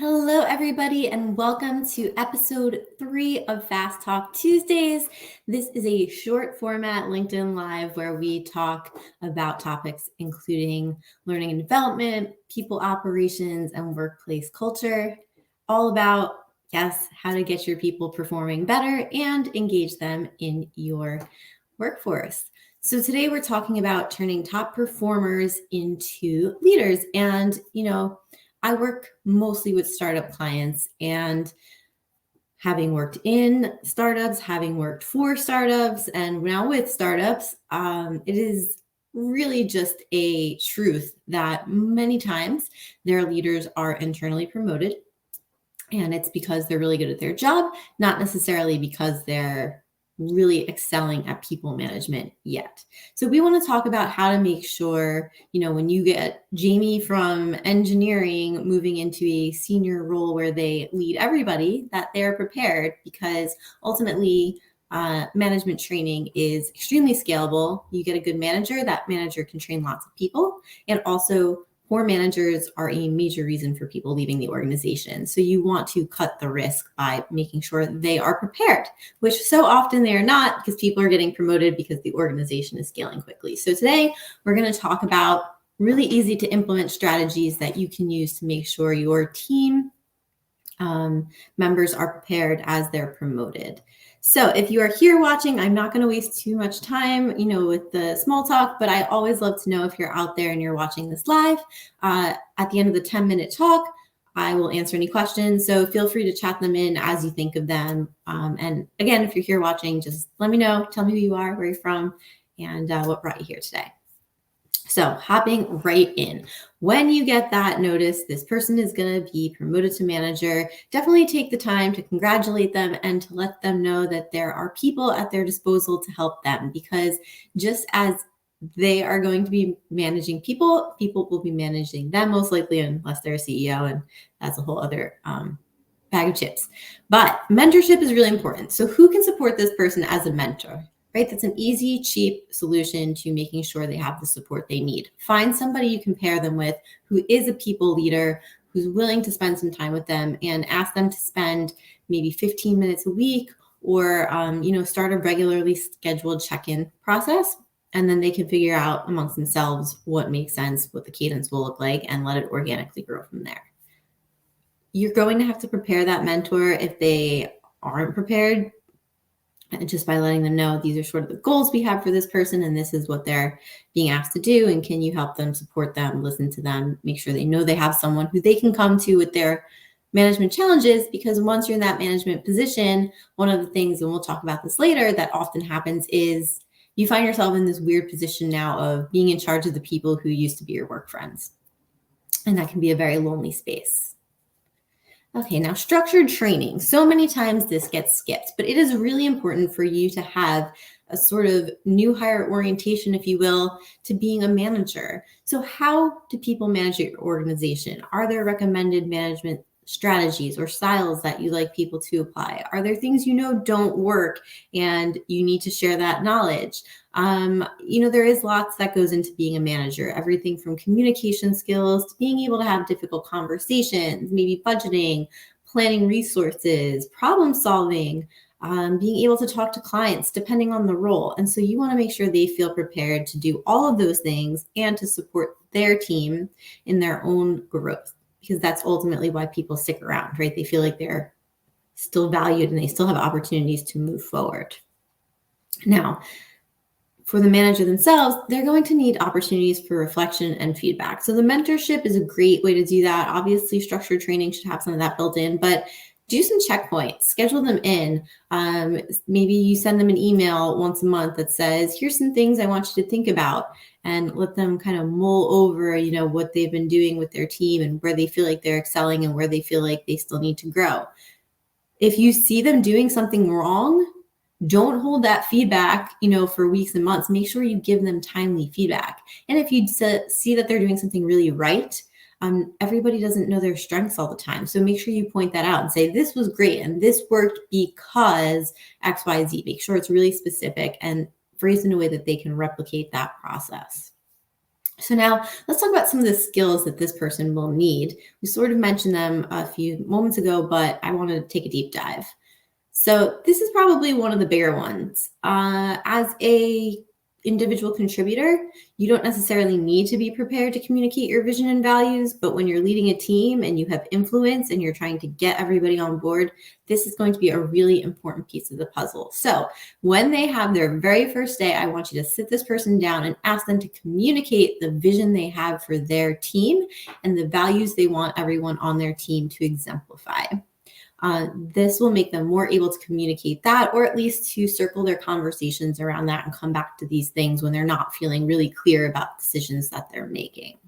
Hello, everybody, and welcome to episode 3 of Fast Talk Tuesdays. This is a short format LinkedIn Live where we talk about topics including learning and development, people operations, and workplace culture. All about, yes, how to get your people performing better and engage them in your workforce. So today we're talking about turning top performers into leaders. And, I work mostly with startup clients, and having worked in startups, having worked for startups, and now with startups, it is really just a truth that many times their leaders are internally promoted. And it's because they're really good at their job, not necessarily because they're really excelling at people management yet. So we want to talk about how to make sure, when you get Jamie from engineering moving into a senior role where they lead everybody, that they're prepared, because ultimately management training is extremely scalable. You get a good manager, that manager can train lots of people, and also poor managers are a major reason for people leaving the organization. So you want to cut the risk by making sure they are prepared, which so often they are not, because people are getting promoted because the organization is scaling quickly. So today we're going to talk about really easy to implement strategies that you can use to make sure your team members are prepared as they're promoted. So if you are here watching, I'm not going to waste too much time, with the small talk, but I always love to know if you're out there and you're watching this live. At the end of the 10-minute talk, I will answer any questions. So feel free to chat them in as you think of them. And again, if you're here watching, just let me know. Tell me who you are, where you're from, and what brought you here today. So hopping right in, when you get that notice, this person is going to be promoted to manager, definitely take the time to congratulate them and to let them know that there are people at their disposal to help them, because just as they are going to be managing people, people will be managing them most likely, unless they're a CEO, and that's a whole other bag of chips. But mentorship is really important. So who can support this person as a mentor? Right? That's an easy, cheap solution to making sure they have the support they need. Find somebody you can pair them with who is a people leader, who's willing to spend some time with them, and ask them to spend maybe 15 minutes a week, or, start a regularly scheduled check-in process. And then they can figure out amongst themselves what makes sense, what the cadence will look like, and let it organically grow from there. You're going to have to prepare that mentor if they aren't prepared, just by letting them know these are sort of the goals we have for this person, and this is what they're being asked to do, and can you help them, support them, listen to them, make sure they know they have someone who they can come to with their management challenges. Because once you're in that management position, one of the things, and we'll talk about this later, that often happens is you find yourself in this weird position now of being in charge of the people who used to be your work friends, and that can be a very lonely space. Okay, now structured training. So many times this gets skipped, but it is really important for you to have a sort of new hire orientation, if you will, to being a manager. So how do people manage your organization? Are there recommended management strategies or styles that you like people to apply? Are there things don't work and you need to share that knowledge? There is lots that goes into being a manager, everything from communication skills to being able to have difficult conversations, maybe budgeting, planning resources, problem solving, being able to talk to clients depending on the role. And so you want to make sure they feel prepared to do all of those things and to support their team in their own growth, because that's ultimately why people stick around, right? They feel like they're still valued and they still have opportunities to move forward. Now, for the manager themselves, they're going to need opportunities for reflection and feedback. So the mentorship is a great way to do that. Obviously, structured training should have some of that built in, but do some checkpoints, schedule them in. Maybe you send them an email once a month that says, here's some things I want you to think about, and let them kind of mull over, what they've been doing with their team and where they feel like they're excelling and where they feel like they still need to grow. If you see them doing something wrong, don't hold that feedback, for weeks and months. Make sure you give them timely feedback. And if you see that they're doing something really right, everybody doesn't know their strengths all the time. So make sure you point that out and say, this was great and this worked because X, Y, Z. Make sure it's really specific and phrased in a way that they can replicate that process. So now let's talk about some of the skills that this person will need. We sort of mentioned them a few moments ago, but I want to take a deep dive. So this is probably one of the bigger ones. As a individual contributor, you don't necessarily need to be prepared to communicate your vision and values, but when you're leading a team and you have influence and you're trying to get everybody on board, this is going to be a really important piece of the puzzle. So when they have their very first day, I want you to sit this person down and ask them to communicate the vision they have for their team and the values they want everyone on their team to exemplify. This will make them more able to communicate that, or at least to circle their conversations around that and come back to these things when they're not feeling really clear about decisions that they're making.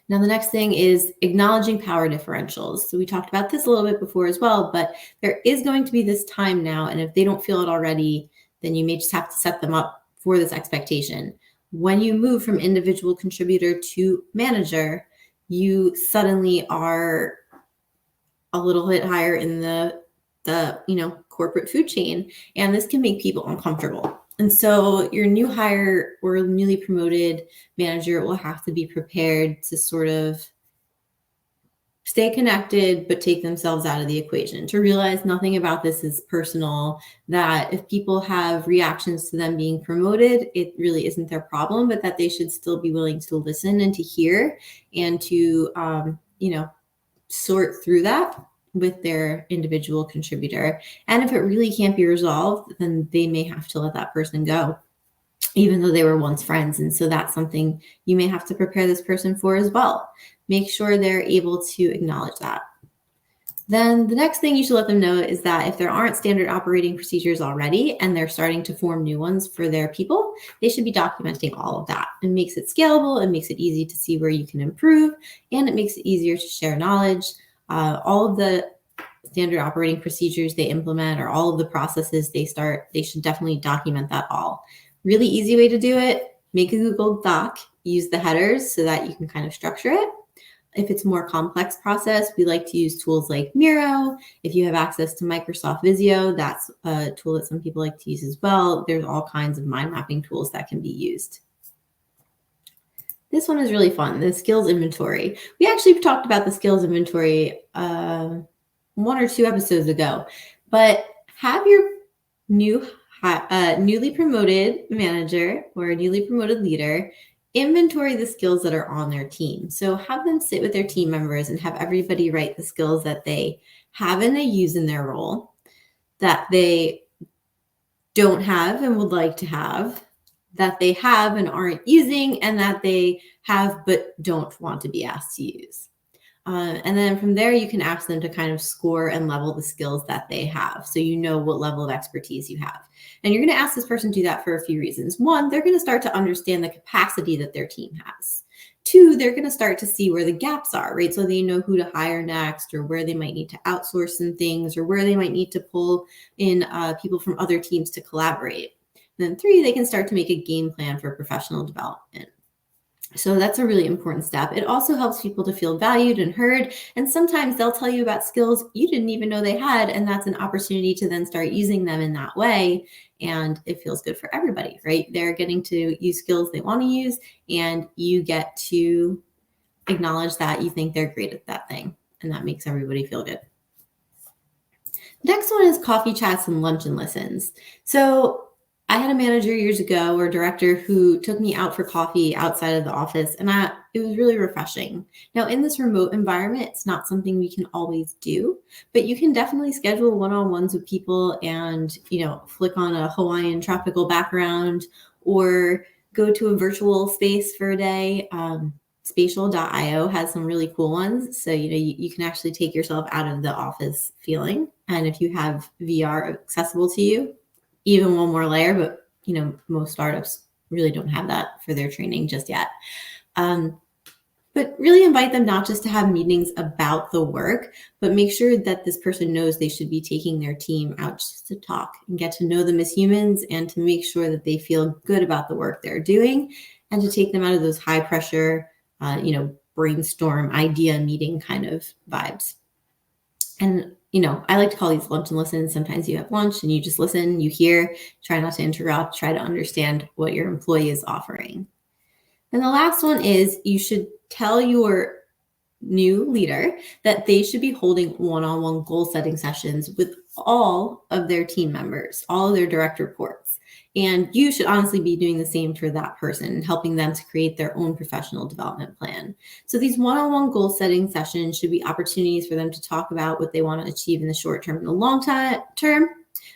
Now, the next thing is acknowledging power differentials. So we talked about this a little bit before as well, but there is going to be this time now, and if they don't feel it already, then you may just have to set them up for this expectation. When you move from individual contributor to manager, you suddenly are a little bit higher in the corporate food chain, and this can make people uncomfortable. And so your new hire or newly promoted manager will have to be prepared to sort of stay connected, but take themselves out of the equation, to realize nothing about this is personal, that if people have reactions to them being promoted, it really isn't their problem, but that they should still be willing to listen and to hear and to, sort through that with their individual contributor. And if it really can't be resolved, then they may have to let that person go, even though they were once friends. And so that's something you may have to prepare this person for as well. Make sure they're able to acknowledge that. Then the next thing you should let them know is that if there aren't standard operating procedures already and they're starting to form new ones for their people, they should be documenting all of that. It makes it scalable, it makes it easy to see where you can improve, and it makes it easier to share knowledge. All of the standard operating procedures they implement or all of the processes they start, they should definitely document that all. Really easy way to do it, make a Google Doc, use the headers so that you can kind of structure it. If it's a more complex process, we like to use tools like Miro. If you have access to Microsoft Visio, that's a tool that some people like to use as well. There's all kinds of mind mapping tools that can be used. This one is really fun, the skills inventory. We actually talked about the skills inventory 1 or 2 episodes ago, but have your newly promoted manager or a newly promoted leader inventory the skills that are on their team. So have them sit with their team members and have everybody write the skills that they have and they use in their role, that they don't have and would like to have, that they have and aren't using, and that they have but don't want to be asked to use. And then from there, you can ask them to kind of score and level the skills that they have, so you know what level of expertise you have. And you're going to ask this person to do that for a few reasons. 1, they're going to start to understand the capacity that their team has. 2, they're going to start to see where the gaps are, right? So they know who to hire next, or where they might need to outsource some things, or where they might need to pull in people from other teams to collaborate. And then 3, they can start to make a game plan for professional development. So that's a really important step. It also helps people to feel valued and heard. And sometimes they'll tell you about skills you didn't even know they had. And that's an opportunity to then start using them in that way. And it feels good for everybody, right? They're getting to use skills they want to use, and you get to acknowledge that you think they're great at that thing. And that makes everybody feel good. Next one is coffee chats and lunch and listens. So I had a manager years ago, or director, who took me out for coffee outside of the office, and it was really refreshing. Now, in this remote environment, it's not something we can always do, but you can definitely schedule one-on-ones with people and, flick on a Hawaiian tropical background or go to a virtual space for a day. Spatial.io has some really cool ones. So, you can actually take yourself out of the office feeling. And if you have VR accessible to you, even one more layer, but most startups really don't have that for their training just yet. But really invite them not just to have meetings about the work, but make sure that this person knows they should be taking their team out just to talk and get to know them as humans, and to make sure that they feel good about the work they're doing, and to take them out of those high pressure, brainstorm idea meeting kind of vibes. And I like to call these lunch and listens. Sometimes you have lunch and you just listen, you hear, try not to interrupt, try to understand what your employee is offering. And the last one is you should tell your new leader that they should be holding one-on-one goal setting sessions with all of their team members, all of their direct reports. And you should honestly be doing the same for that person, helping them to create their own professional development plan. So these one-on-one goal setting sessions should be opportunities for them to talk about what they want to achieve in the short term and the long term,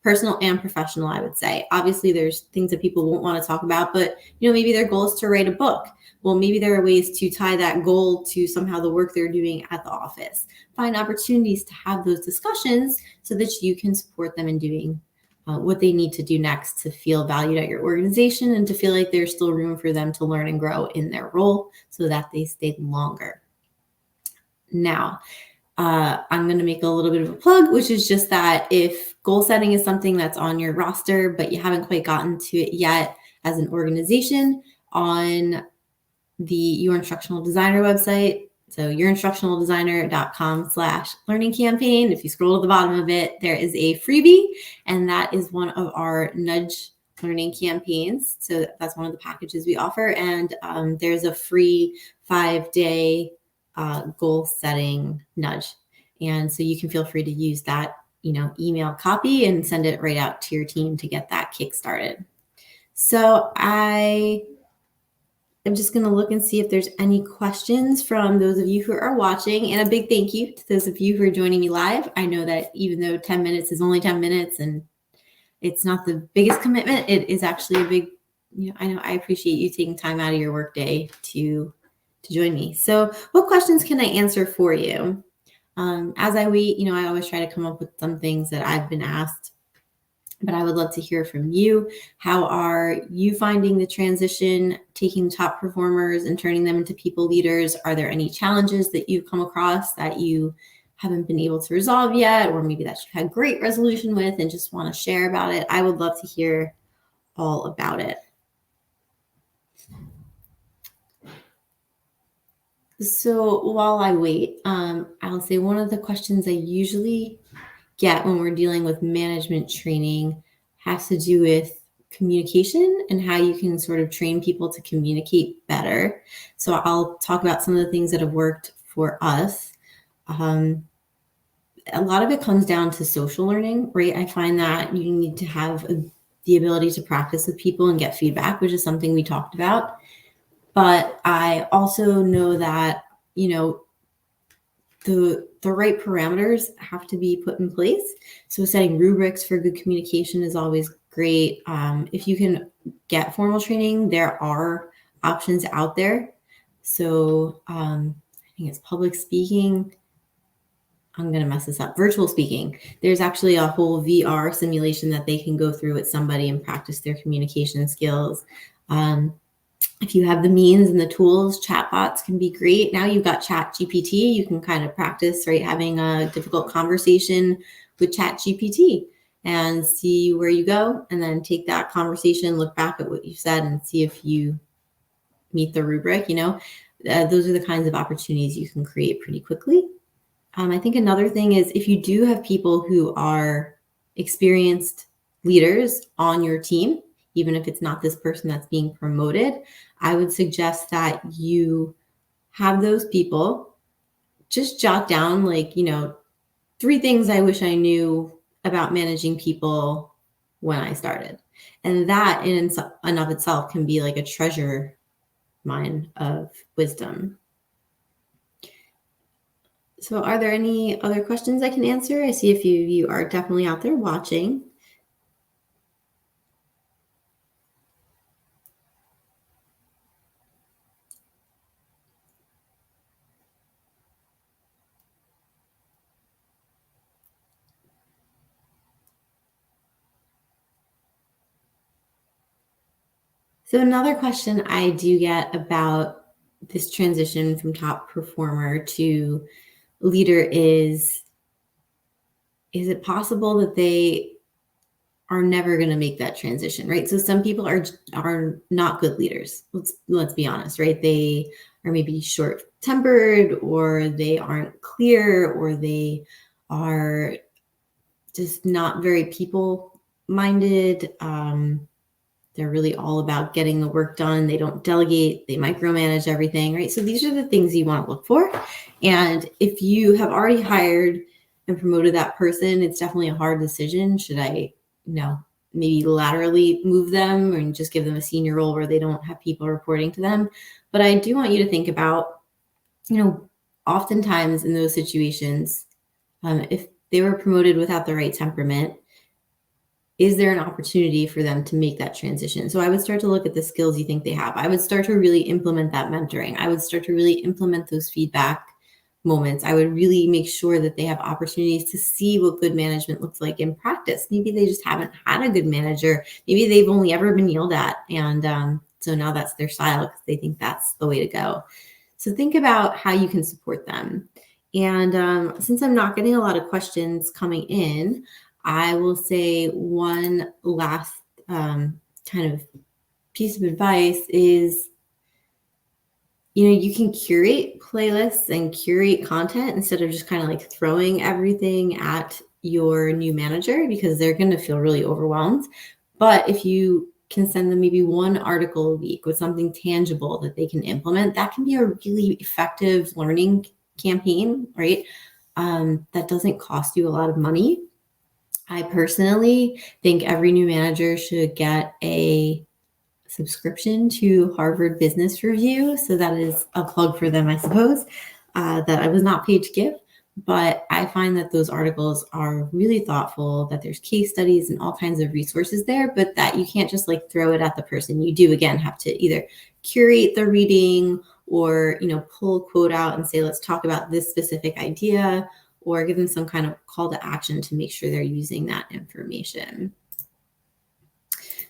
personal and professional, I would say. Obviously, there's things that people won't want to talk about, but maybe their goal is to write a book. Well, maybe there are ways to tie that goal to somehow the work they're doing at the office. Find opportunities to have those discussions so that you can support them in doing what they need to do next to feel valued at your organization and to feel like there's still room for them to learn and grow in their role so that they stay longer. Now, I'm going to make a little bit of a plug, which is just that if goal setting is something that's on your roster, but you haven't quite gotten to it yet as an organization, on the Your Instructional Designer website, so yourinstructionaldesigner.com/learning campaign. If you scroll to the bottom of it, there is a freebie, and that is one of our nudge learning campaigns. So that's one of the packages we offer. And there's a free 5-day goal setting nudge. And so you can feel free to use that, email copy and send it right out to your team to get that kick started. So I'm just going to look and see if there's any questions from those of you who are watching, and a big thank you to those of you who are joining me live. I know that even though 10 minutes is only 10 minutes and it's not the biggest commitment, it is actually a big, I know I appreciate you taking time out of your workday to join me. So what questions can I answer for you? As I wait, I always try to come up with some things that I've been asked, but I would love to hear from you. How are you finding the transition, taking top performers and turning them into people leaders? Are there any challenges that you've come across that you haven't been able to resolve yet, or maybe that you've had great resolution with and just want to share about it? I would love to hear all about it. So while I wait, I'll say one of the questions I usually get when we're dealing with management training has to do with communication and how you can sort of train people to communicate better. So I'll talk about some of the things that have worked for us. A lot of it comes down to social learning, right? I find that you need to have the ability to practice with people and get feedback, which is something we talked about. But I also know that, the right parameters have to be put in place. So setting rubrics for good communication is always great. If you can get formal training, there are options out there. So I think it's public speaking. I'm going to mess this up. Virtual speaking. There's actually a whole VR simulation that they can go through with somebody and practice their communication skills. If you have the means and the tools, chatbots can be great. Now you've got ChatGPT. You can kind of practice, right, having a difficult conversation with ChatGPT and see where you go, and then take that conversation, look back at what you said, and see if you meet the rubric. Those are the kinds of opportunities you can create pretty quickly. I think another thing is if you do have people who are experienced leaders on your team, even if it's not this person that's being promoted, I would suggest that you have those people just jot down 3 things I wish I knew about managing people when I started. And that in and of itself can be like a treasure mine of wisdom. So are there any other questions I can answer? I see a few of you are definitely out there watching. So another question I do get about this transition from top performer to leader is it possible that they are never going to make that transition, right? So some people are not good leaders. Let's be honest, right? They are maybe short-tempered, or they aren't clear, or they are just not very people-minded. They're really all about getting the work done. They don't delegate, they micromanage everything, right? So these are the things you want to look for. And if you have already hired and promoted that person, it's definitely a hard decision. Should I, maybe laterally move them and just give them a senior role where they don't have people reporting to them? But I do want you to think about, oftentimes in those situations, if they were promoted without the right temperament, is there an opportunity for them to make that transition? So I would start to look at the skills you think they have. I would start to really implement that mentoring. I would start to really implement those feedback moments. I would really make sure that they have opportunities to see what good management looks like in practice. Maybe they just haven't had a good manager. Maybe they've only ever been yelled at. And so now that's their style because they think that's the way to go. So think about how you can support them. And since I'm not getting a lot of questions coming in, I will say one last kind of piece of advice is, you can curate playlists and curate content instead of just kind of like throwing everything at your new manager, because they're going to feel really overwhelmed. But if you can send them maybe one article a week with something tangible that they can implement, that can be a really effective learning campaign, right? That doesn't cost you a lot of money. I personally think every new manager should get a subscription to Harvard Business Review. So that is a plug for them, I suppose, that I was not paid to give. But I find that those articles are really thoughtful, that there's case studies and all kinds of resources there, but that you can't just like throw it at the person. You do, again, have to either curate the reading or, pull a quote out and say, let's talk about this specific idea, or give them some kind of call to action to make sure they're using that information.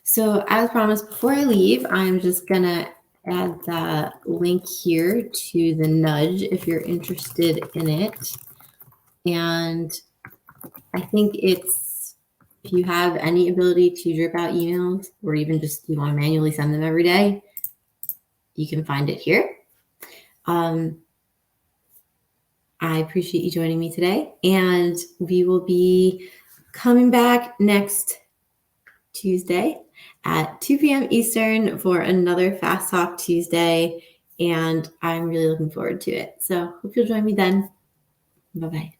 So as promised, before I leave, I'm just going to add the link here to the nudge if you're interested in it. And I think if you have any ability to drip out emails, or even just you want to manually send them every day, you can find it here. I appreciate you joining me today, and we will be coming back next Tuesday at 2 p.m. Eastern for another Fast Talk Tuesday, and I'm really looking forward to it. So hope you'll join me then. Bye-bye.